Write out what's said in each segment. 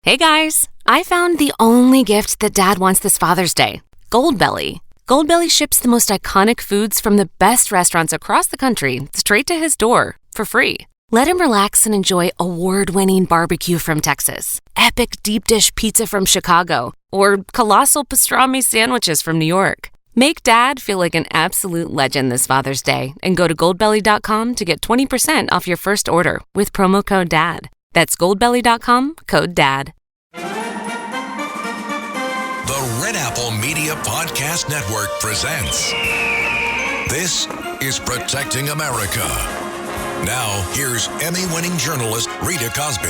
Hey guys, I found the only gift that Dad wants this Father's Day. Goldbelly. Goldbelly ships the most iconic foods from the best restaurants across the country straight to his door for free. Let him relax and enjoy award-winning barbecue from Texas, epic deep dish pizza from Chicago, or colossal pastrami sandwiches from New York. Make Dad feel like an absolute legend this Father's Day and go to goldbelly.com to get 20% off your first order with promo code DAD. That's goldbelly.com, code DAD. The Red Apple Media Podcast Network presents This is Protecting America. Now, here's Emmy-winning journalist Rita Cosby.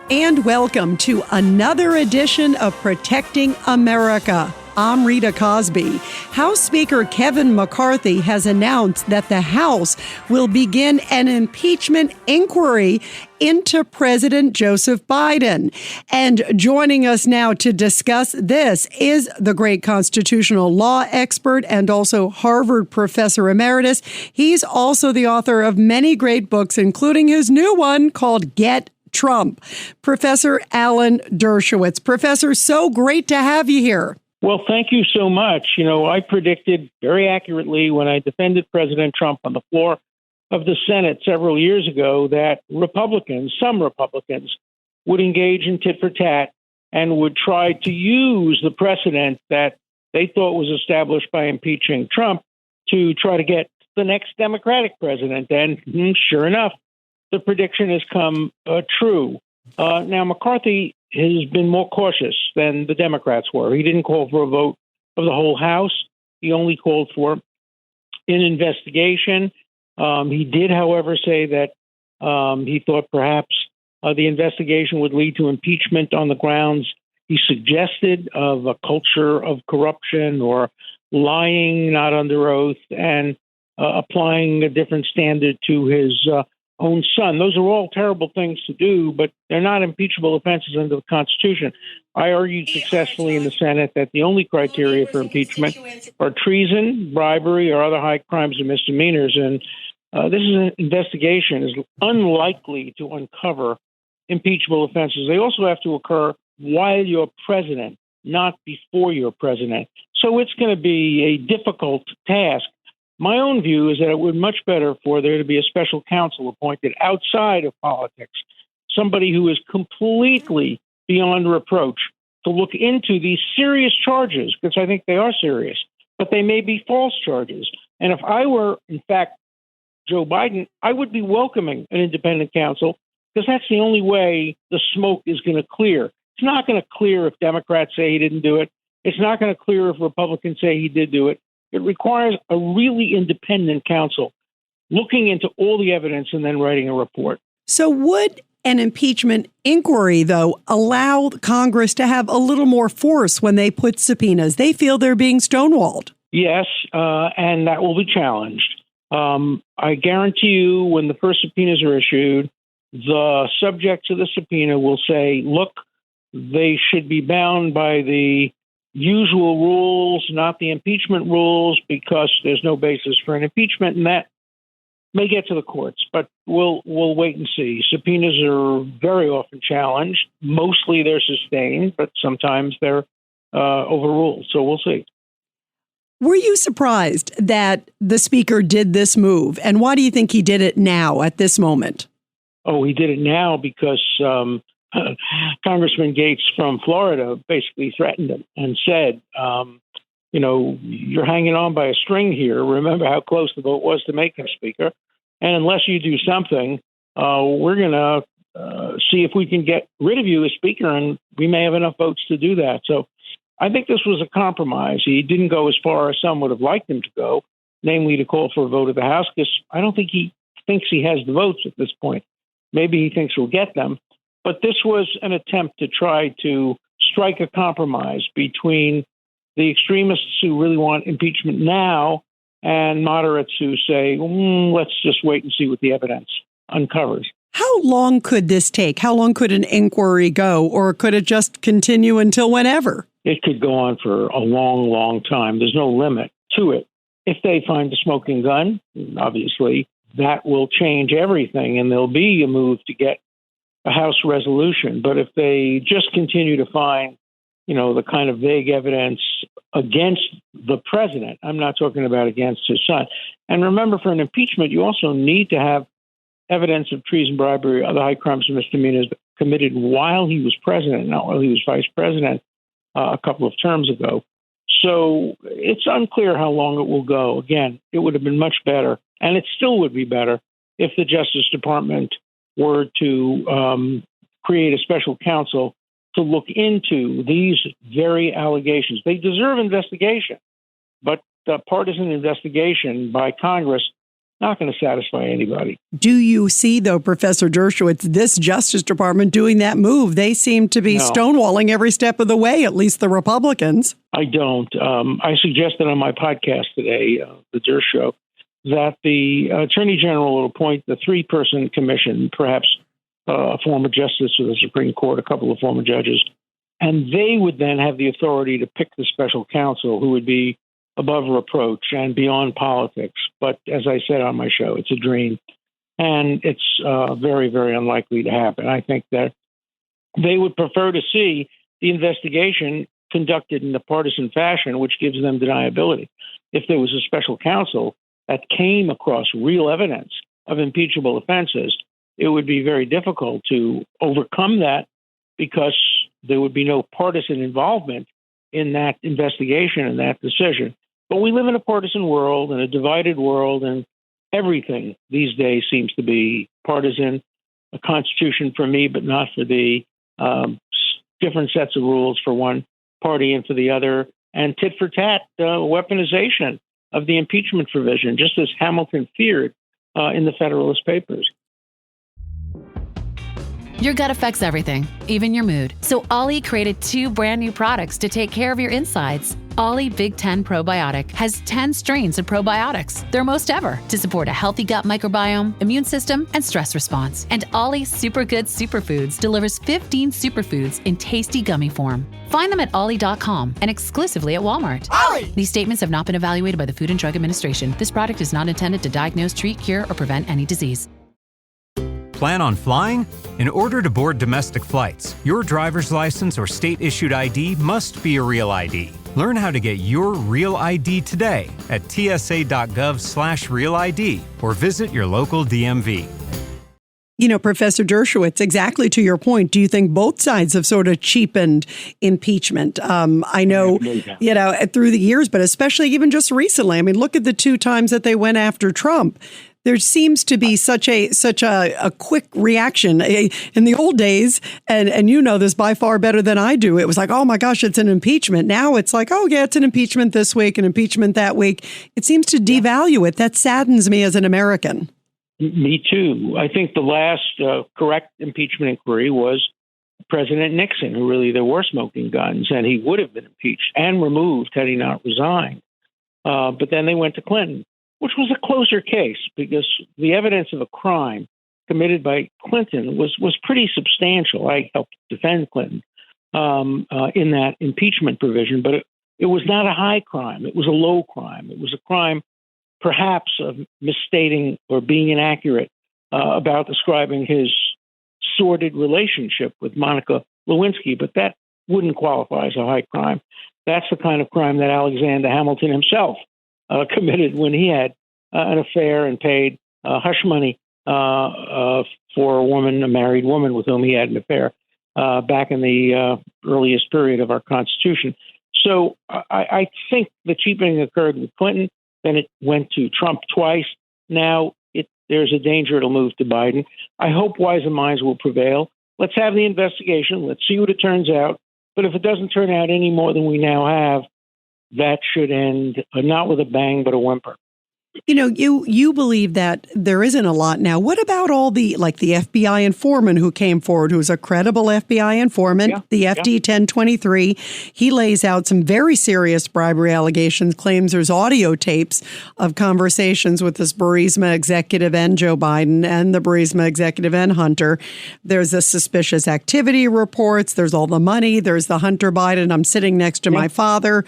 And welcome to another edition of Protecting America. I'm Rita Cosby. House Speaker Kevin McCarthy has announced that the House will begin an impeachment inquiry into President Joseph Biden. And joining us now to discuss this is the great constitutional law expert and also Harvard professor emeritus. He's also the author of many great books, including his new one called Get Trump. Professor Alan Dershowitz. Professor, so great to have you here. Well, thank you so much. You know, I predicted very accurately when I defended President Trump on the floor of the Senate several years ago that some Republicans, would engage in tit for tat and would try to use the precedent that they thought was established by impeaching Trump to try to get the next Democratic president. And sure enough, the prediction has come true. Now, McCarthy has been more cautious than the Democrats were. He didn't call for a vote of the whole House. He only called for an investigation. He did, however, say that he thought perhaps the investigation would lead to impeachment on the grounds he suggested of a culture of corruption or lying not under oath and applying a different standard to his own son. Those are all terrible things to do, but they're not impeachable offenses under the Constitution. I argued successfully in the Senate that the only criteria for impeachment are treason, bribery, or other high crimes or misdemeanors. And this is an investigation is unlikely to uncover impeachable offenses. They also have to occur while you're president, not before you're president. So it's going to be a difficult task. My own view is that it would be much better for there to be a special counsel appointed outside of politics, somebody who is completely beyond reproach to look into these serious charges, because I think they are serious, but they may be false charges. And if I were, in fact, Joe Biden, I would be welcoming an independent counsel because that's the only way the smoke is going to clear. It's not going to clear if Democrats say he didn't do it. It's not going to clear if Republicans say he did do it. It requires a really independent counsel looking into all the evidence and then writing a report. So would an impeachment inquiry, though, allow Congress to have a little more force when they put subpoenas? They feel they're being stonewalled. Yes, and that will be challenged. I guarantee you when the first subpoenas are issued, the subjects of the subpoena will say, look, they should be bound by the usual rules, not the impeachment rules, because there's no basis for an impeachment, and that may get to the courts. But we'll wait and see. Subpoenas are very often challenged. Mostly they're sustained, but sometimes they're overruled. So we'll see. Were you surprised that the speaker did this move? And why do you think he did it now at this moment? Oh, he did it now because Congressman Gates from Florida basically threatened him and said, you're hanging on by a string here. Remember how close the vote was to make him speaker. And unless you do something, we're going to see if we can get rid of you as speaker, and we may have enough votes to do that. So I think this was a compromise. He didn't go as far as some would have liked him to go, namely to call for a vote of the House, because I don't think he thinks he has the votes at this point. Maybe he thinks he'll get them. But this was an attempt to try to strike a compromise between the extremists who really want impeachment now and moderates who say, let's just wait and see what the evidence uncovers. How long could this take? How long could an inquiry go? Or could it just continue until whenever? It could go on for a long, long time. There's no limit to it. If they find a smoking gun, obviously, that will change everything. And there'll be a move to get a House resolution. But if they just continue to find, the kind of vague evidence against the president, I'm not talking about against his son. And remember, for an impeachment, you also need to have evidence of treason, bribery, other high crimes and misdemeanors committed while he was president, not while he was vice president a couple of terms ago. So it's unclear how long it will go. Again, it would have been much better, and it still would be better, if the Justice Department were to create a special counsel to look into these very allegations. They deserve investigation, but the partisan investigation by Congress not going to satisfy anybody. Do you see, though, Professor Dershowitz, this Justice Department doing that move? They seem to be stonewalling every step of the way, at least the Republicans. I don't. I suggested on my podcast today, The Dersh Show, that the Attorney General will appoint the three-person commission, perhaps a former justice of the Supreme Court, a couple of former judges, and they would then have the authority to pick the special counsel who would be above reproach and beyond politics. But as I said on my show, it's a dream, and it's very, very unlikely to happen. I think that they would prefer to see the investigation conducted in a partisan fashion, which gives them deniability. If there was a special counsel that came across real evidence of impeachable offenses, it would be very difficult to overcome that because there would be no partisan involvement in that investigation and that decision. But we live in a partisan world and a divided world, and everything these days seems to be partisan. A constitution for me, but not for thee. Different sets of rules for one party and for the other, and tit for tat weaponization of the impeachment provision, just as Hamilton feared in the Federalist Papers. Your gut affects everything, even your mood. So Ollie created 2 brand new products to take care of your insides. Ollie Big 10 Probiotic has 10 strains of probiotics, their most ever, to support a healthy gut microbiome, immune system, and stress response. And Ollie Super Good Superfoods delivers 15 superfoods in tasty gummy form. Find them at ollie.com and exclusively at Walmart. Ollie! These statements have not been evaluated by the Food and Drug Administration. This product is not intended to diagnose, treat, cure, or prevent any disease. Plan on flying? In order to board domestic flights, your driver's license or state-issued ID must be a real ID. Learn how to get your real ID today at tsa.gov/real ID or visit your local DMV. Professor Dershowitz, exactly to your point, do you think both sides have sort of cheapened impeachment? I know, through the years, but especially even just recently. I mean, look at the 2 times that they went after Trump. There seems to be such a quick reaction. In the old days, and you know this by far better than I do, it was like, oh my gosh, it's an impeachment. Now it's like, oh yeah, it's an impeachment this week, an impeachment that week. It seems to devalue it. That saddens me as an American. Me too. I think the last correct impeachment inquiry was President Nixon, who really there were smoking guns, and he would have been impeached and removed had he not resigned. But then they went to Clinton, which was a closer case because the evidence of a crime committed by Clinton was pretty substantial. I helped defend Clinton in that impeachment provision, but it was not a high crime. It was a low crime. It was a crime perhaps of misstating or being inaccurate about describing his sordid relationship with Monica Lewinsky, but that wouldn't qualify as a high crime. That's the kind of crime that Alexander Hamilton himself committed when he had an affair and paid hush money for a married woman with whom he had an affair back in the earliest period of our Constitution. So I think the cheapening occurred with Clinton, then it went to Trump twice. Now there's a danger it'll move to Biden. I hope wiser minds will prevail. Let's have the investigation. Let's see what it turns out. But if it doesn't turn out any more than we now have, that should end not with a bang, but a whimper. You believe that there isn't a lot now. What about all the FBI informant who came forward, who's a credible FBI informant, the FD 1023? He lays out some very serious bribery allegations, claims there's audio tapes of conversations with this Burisma executive and Joe Biden and the Burisma executive and Hunter. There's the suspicious activity reports. There's all the money. There's the Hunter Biden. I'm sitting next to my father.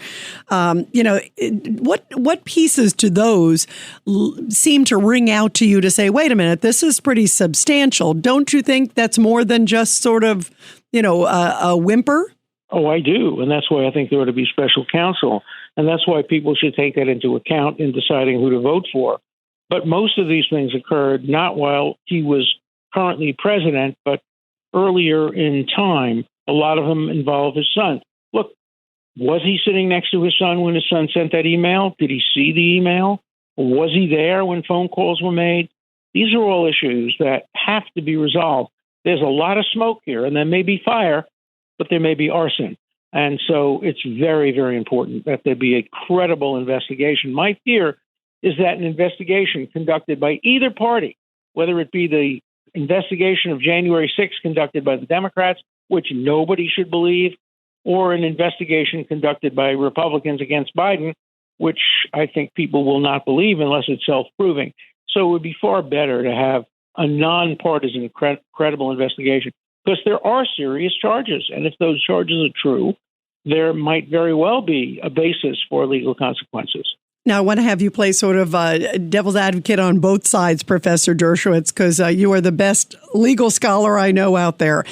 What pieces to those seem to ring out to you to say, wait a minute, this is pretty substantial. Don't you think that's more than just sort of, a whimper? Oh, I do. And that's why I think there ought to be special counsel. And that's why people should take that into account in deciding who to vote for. But most of these things occurred not while he was currently president, but earlier in time. A lot of them involve his son. Look, was he sitting next to his son when his son sent that email? Did he see the email? Was he there when phone calls were made? These are all issues that have to be resolved. There's a lot of smoke here, and there may be fire, but there may be arson. And so it's very, very important that there be a credible investigation. My fear is that an investigation conducted by either party, whether it be the investigation of January 6th conducted by the Democrats, which nobody should believe, or an investigation conducted by Republicans against Biden, which I think people will not believe unless it's self-proving. So it would be far better to have a nonpartisan, credible investigation, because there are serious charges. And if those charges are true, there might very well be a basis for legal consequences. Now, I want to have you play sort of devil's advocate on both sides, Professor Dershowitz, because you are the best legal scholar I know out there.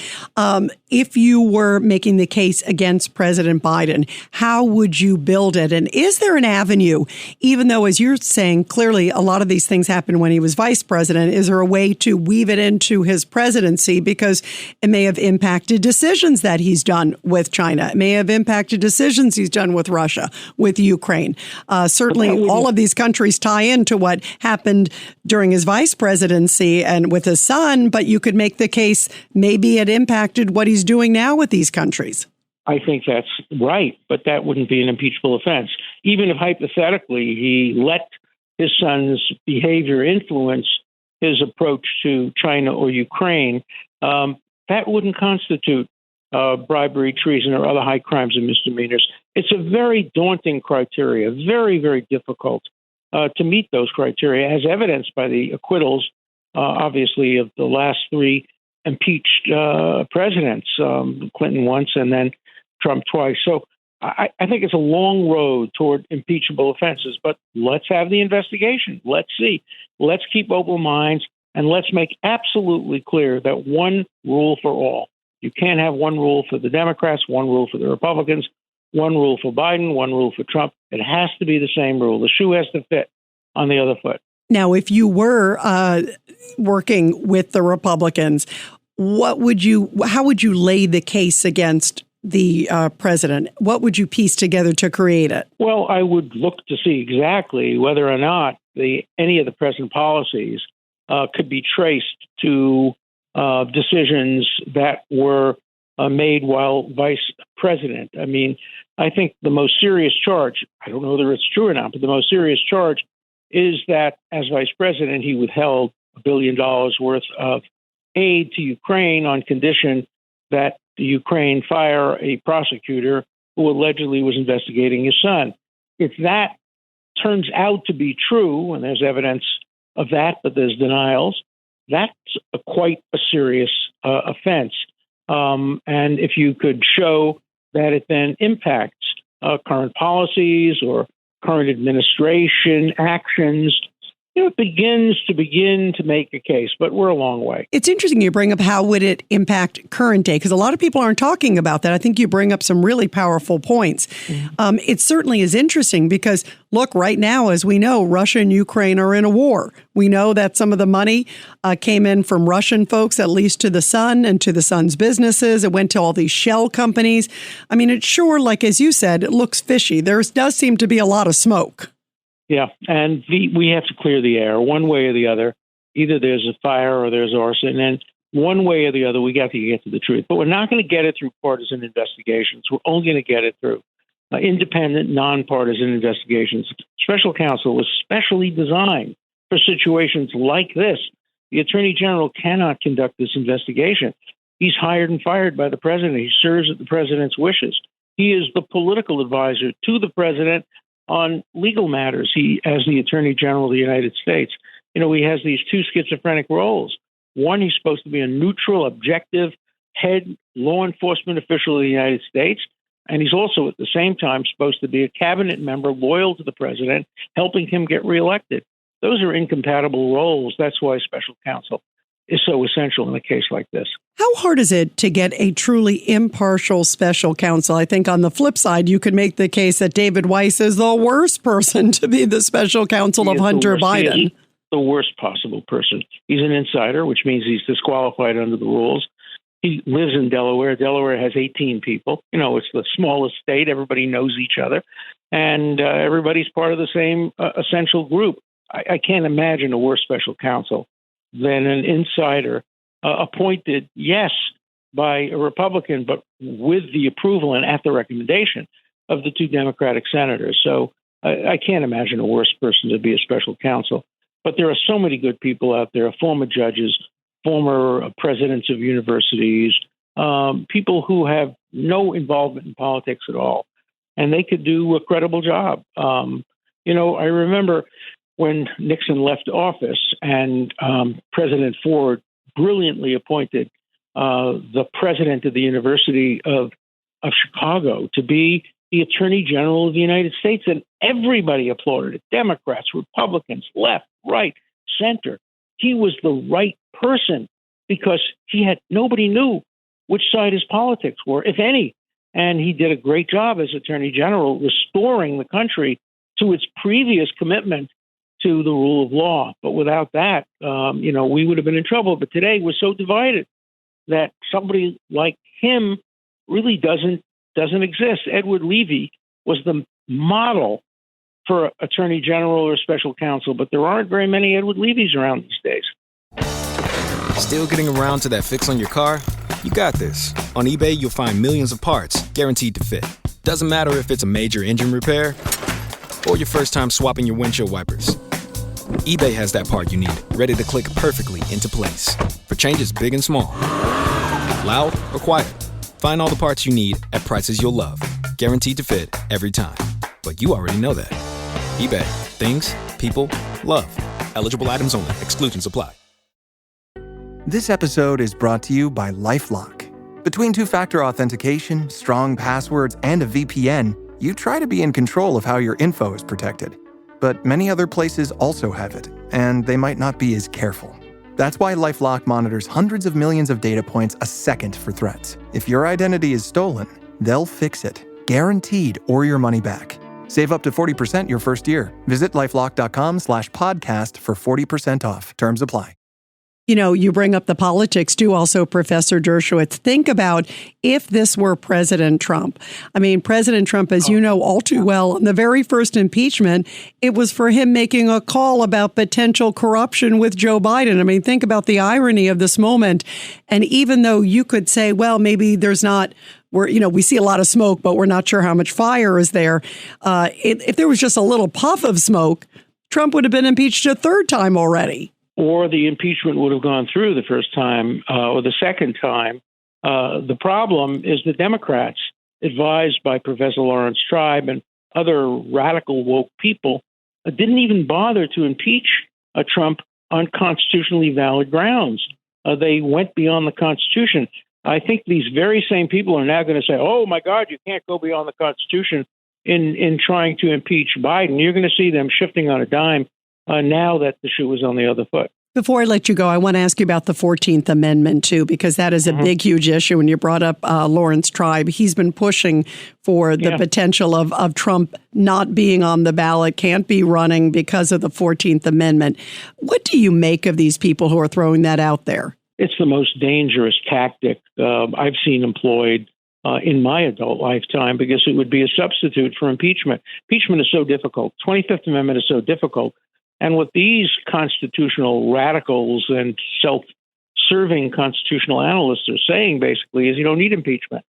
If you were making the case against President Biden, how would you build it? And is there an avenue, even though, as you're saying, clearly a lot of these things happened when he was vice president, is there a way to weave it into his presidency? Because it may have impacted decisions that he's done with China. It may have impacted decisions he's done with Russia, with Ukraine. Certainly, all of these countries tie into what happened during his vice presidency and with his son, but you could make the case maybe it impacted what he's doing now with these countries. I think that's right, but that wouldn't be an impeachable offense. Even if hypothetically he let his son's behavior influence his approach to China or Ukraine, that wouldn't constitute bribery, treason, or other high crimes and misdemeanors. It's a very daunting criteria, very, very difficult to meet those criteria, as evidenced by the acquittals, obviously, of the last three impeached presidents, Clinton once and then Trump twice. So I think it's a long road toward impeachable offenses, but let's have the investigation. Let's see. Let's keep open minds, and let's make absolutely clear that one rule for all. You can't have one rule for the Democrats, one rule for the Republicans, one rule for Biden, one rule for Trump. It has to be the same rule. The shoe has to fit on the other foot. Now, if you were working with the Republicans, how would you lay the case against the president? What would you piece together to create it? Well, I would look to see exactly whether or not any of the present policies could be traced to decisions that were made while vice president. I mean, I think the most serious charge, I don't know whether it's true or not, but the most serious charge is that as vice president, he withheld $1 billion worth of aid to Ukraine on condition that the Ukraine fire a prosecutor who allegedly was investigating his son. If that turns out to be true, and there's evidence of that, but there's denials, that's quite a serious offense. And if you could show that it then impacts current policies or current administration actions, it begins to make a case, but we're a long way. It's interesting you bring up how would it impact current day, because a lot of people aren't talking about that. I think you bring up some really powerful points. Mm-hmm. It certainly is interesting because, look, right now, as we know, Russia and Ukraine are in a war. We know that some of the money came in from Russian folks, at least to the son and to the son's businesses. It went to all these shell companies. I mean, it's sure, like as you said, it looks fishy. There does seem to be a lot of smoke. Yeah, and we have to clear the air one way or the other. Either there's a fire or there's arson, and one way or the other, we got to get to the truth. But we're not going to get it through partisan investigations. We're only going to get it through independent, nonpartisan investigations. Special counsel was specially designed for situations like this. The Attorney General cannot conduct this investigation. He's hired and fired by the president. He serves at the president's wishes. He is the political advisor to the president on legal matters. He, as the Attorney General of the United States, he has these two schizophrenic roles. One, he's supposed to be a neutral, objective head law enforcement official of the United States. And he's also at the same time supposed to be a cabinet member loyal to the president, helping him get reelected. Those are incompatible roles. That's why special counsel is so essential in a case like this. How hard is it to get a truly impartial special counsel? I think on the flip side, you could make the case that David Weiss is the worst person to be the special counsel of Hunter Biden. He is the worst possible person. He's an insider, which means he's disqualified under the rules. He lives in Delaware. Delaware has 18 people. It's the smallest state. Everybody knows each other. And everybody's part of the same essential group. I can't imagine a worse special counsel than an insider appointed, yes, by a Republican, but with the approval and at the recommendation of the two Democratic senators. So I can't imagine a worse person to be a special counsel. But there are so many good people out there, former judges, former presidents of universities, people who have no involvement in politics at all, and they could do a credible job. I remember when Nixon left office and President Ford brilliantly appointed the president of the University of Chicago to be the Attorney General of the United States, and everybody applauded it. Democrats, Republicans, left, right, center. He was the right person because nobody knew which side his politics were, if any. And he did a great job as Attorney General, restoring the country to its previous commitment to the rule of law. But without that, we would have been in trouble. But today we're so divided that somebody like him really doesn't exist. Edward Levy was the model for Attorney General or Special Counsel, but there aren't very many Edward Levys around these days. Still getting around to that fix on your car? You got this. On eBay, you'll find millions of parts guaranteed to fit. Doesn't matter if it's a major engine repair or your first time swapping your windshield wipers. eBay has that part you need, ready to click perfectly into place for changes big and small. Loud or quiet, find all the parts you need at prices you'll love. Guaranteed to fit every time. But you already know that. eBay. Things, people, love. Eligible items only. Exclusions apply. This episode is brought to you by LifeLock. Between two-factor authentication, strong passwords, and a VPN, you try to be in control of how your info is protected. But many other places also have it, and they might not be as careful. That's why LifeLock monitors hundreds of millions of data points a second for threats. If your identity is stolen, they'll fix it, guaranteed, or your money back. Save up to 40% your first year. Visit LifeLock.com/podcast for 40% off. Terms apply. You bring up the politics too, also, Professor Dershowitz. Think about if this were President Trump. I mean, President Trump, as you know all too well, in the very first impeachment, it was for him making a call about potential corruption with Joe Biden. I mean, think about the irony of this moment. And even though you could say, well, maybe there's not, we see a lot of smoke, but we're not sure how much fire is there. If there was just a little puff of smoke, Trump would have been impeached a third time already. Or the impeachment would have gone through the first time or the second time. The problem is the Democrats, advised by Professor Lawrence Tribe and other radical woke people, didn't even bother to impeach Trump on constitutionally valid grounds. They went beyond the Constitution. I think these very same people are now going to say, oh, my God, you can't go beyond the Constitution in trying to impeach Biden. You're going to see them shifting on a dime now that the shoe is on the other foot. Before I let you go, I want to ask you about the 14th Amendment, too, because that is a big, huge issue. And you brought up Lawrence Tribe. He's been pushing for the potential of Trump not being on the ballot, can't be running because of the 14th Amendment. What do you make of these people who are throwing that out there? It's the most dangerous tactic I've seen employed in my adult lifetime, because it would be a substitute for impeachment. Impeachment is so difficult. 25th Amendment is so difficult. And what these constitutional radicals and self-serving constitutional analysts are saying, basically, is you don't need impeachment.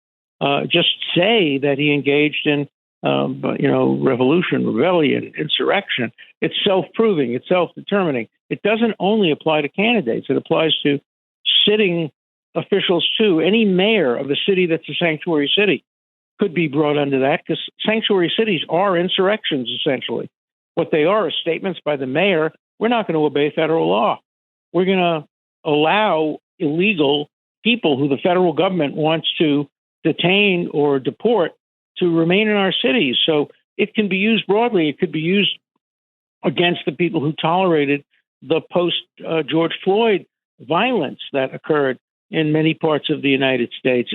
Just say that he engaged in, revolution, rebellion, insurrection. It's self-proving. It's self-determining. It doesn't only apply to candidates. It applies to sitting officials, too. Any mayor of a city that's a sanctuary city could be brought under that, because sanctuary cities are insurrections, essentially. What they are statements by the mayor: we're not going to obey federal law. We're going to allow illegal people who the federal government wants to detain or deport to remain in our cities. So it can be used broadly. It could be used against the people who tolerated the post-George Floyd violence that occurred in many parts of the United States.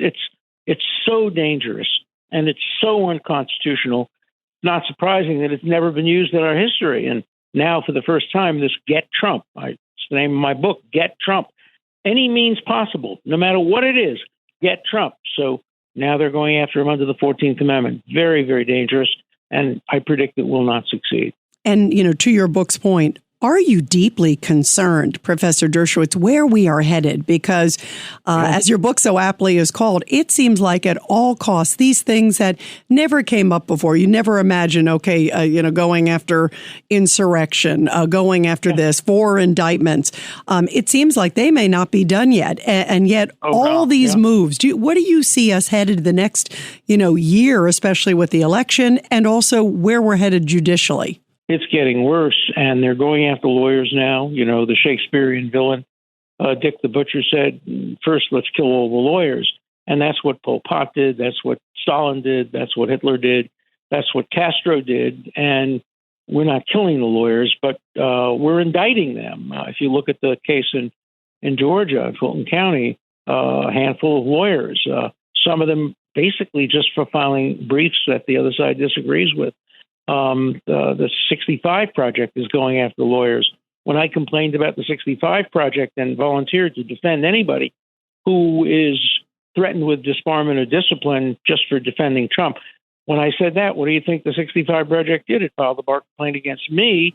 It's so dangerous and it's so unconstitutional. Not surprising that it's never been used in our history. And now, for the first time, this Get Trump, it's the name of my book, Get Trump. Any means possible, no matter what it is, get Trump. So now they're going after him under the 14th Amendment. Very, very dangerous. And I predict it will not succeed. And, to your book's point, are you deeply concerned, Professor Dershowitz, where we are headed? Because as your book so aptly is called, it seems like at all costs, these things that never came up before, you never imagine, going after insurrection, going after this, 4 indictments. It seems like they may not be done yet. And yet all these moves, what do you see us headed the next, year, especially with the election, and also where we're headed judicially? It's getting worse, and they're going after lawyers now. The Shakespearean villain, Dick the Butcher, said, first, let's kill all the lawyers. And that's what Pol Pot did. That's what Stalin did. That's what Hitler did. That's what Castro did. And we're not killing the lawyers, but we're indicting them. If you look at the case in Georgia, in Fulton County, a handful of lawyers, some of them basically just for filing briefs that the other side disagrees with. The 65 Project is going after lawyers. When I complained about the 65 Project and volunteered to defend anybody who is threatened with disbarment or discipline just for defending Trump, when I said that, what do you think the 65 Project did? It filed a bar complaint against me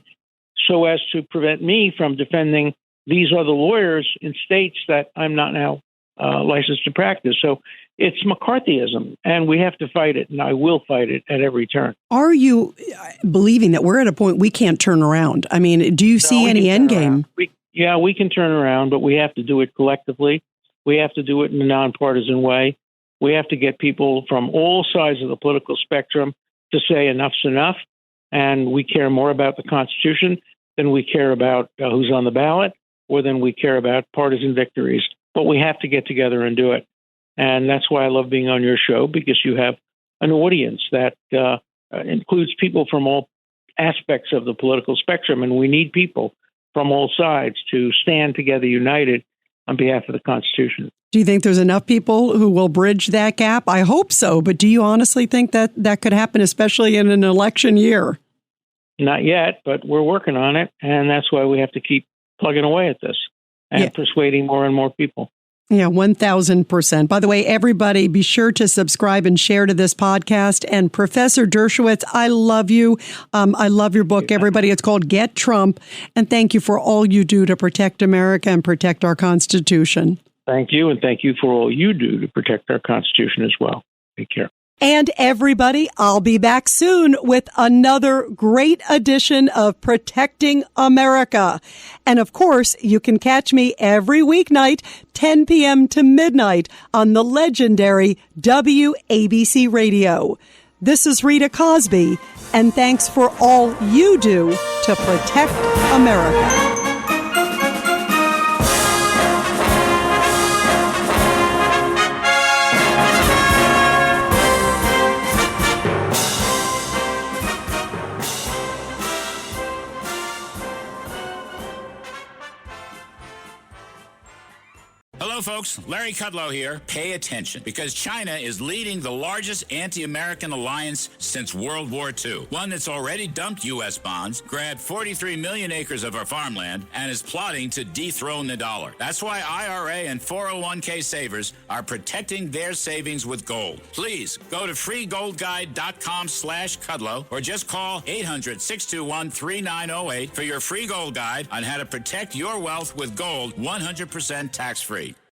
so as to prevent me from defending these other lawyers in states that I'm not now licensed to practice. So it's McCarthyism, and we have to fight it, and I will fight it at every turn. Are you believing that we're at a point we can't turn around? I mean, do you see any end game? We can turn around, but we have to do it collectively. We have to do it in a nonpartisan way. We have to get people from all sides of the political spectrum to say enough's enough, and we care more about the Constitution than we care about who's on the ballot or than we care about partisan victories. But we have to get together and do it. And that's why I love being on your show, because you have an audience that includes people from all aspects of the political spectrum. And we need people from all sides to stand together united on behalf of the Constitution. Do you think there's enough people who will bridge that gap? I hope so. But do you honestly think that that could happen, especially in an election year? Not yet, but we're working on it. And that's why we have to keep plugging away at this and persuading more and more people. Yeah, 1,000%. By the way, everybody, be sure to subscribe and share to this podcast. And Professor Dershowitz, I love you. I love your book, everybody. It's called Get Trump. And thank you for all you do to protect America and protect our Constitution. Thank you. And thank you for all you do to protect our Constitution as well. Take care. And everybody, I'll be back soon with another great edition of Protecting America. And of course, you can catch me every weeknight, 10 p.m. to midnight on the legendary WABC Radio. This is Rita Cosby, and thanks for all you do to protect America. Hello, folks. Larry Kudlow here. Pay attention, because China is leading the largest anti-American alliance since World War II. One that's already dumped U.S. bonds, grabbed 43 million acres of our farmland, and is plotting to dethrone the dollar. That's why IRA and 401k savers are protecting their savings with gold. Please go to freegoldguide.com/Kudlow or just call 800-621-3908 for your free gold guide on how to protect your wealth with gold 100% tax-free.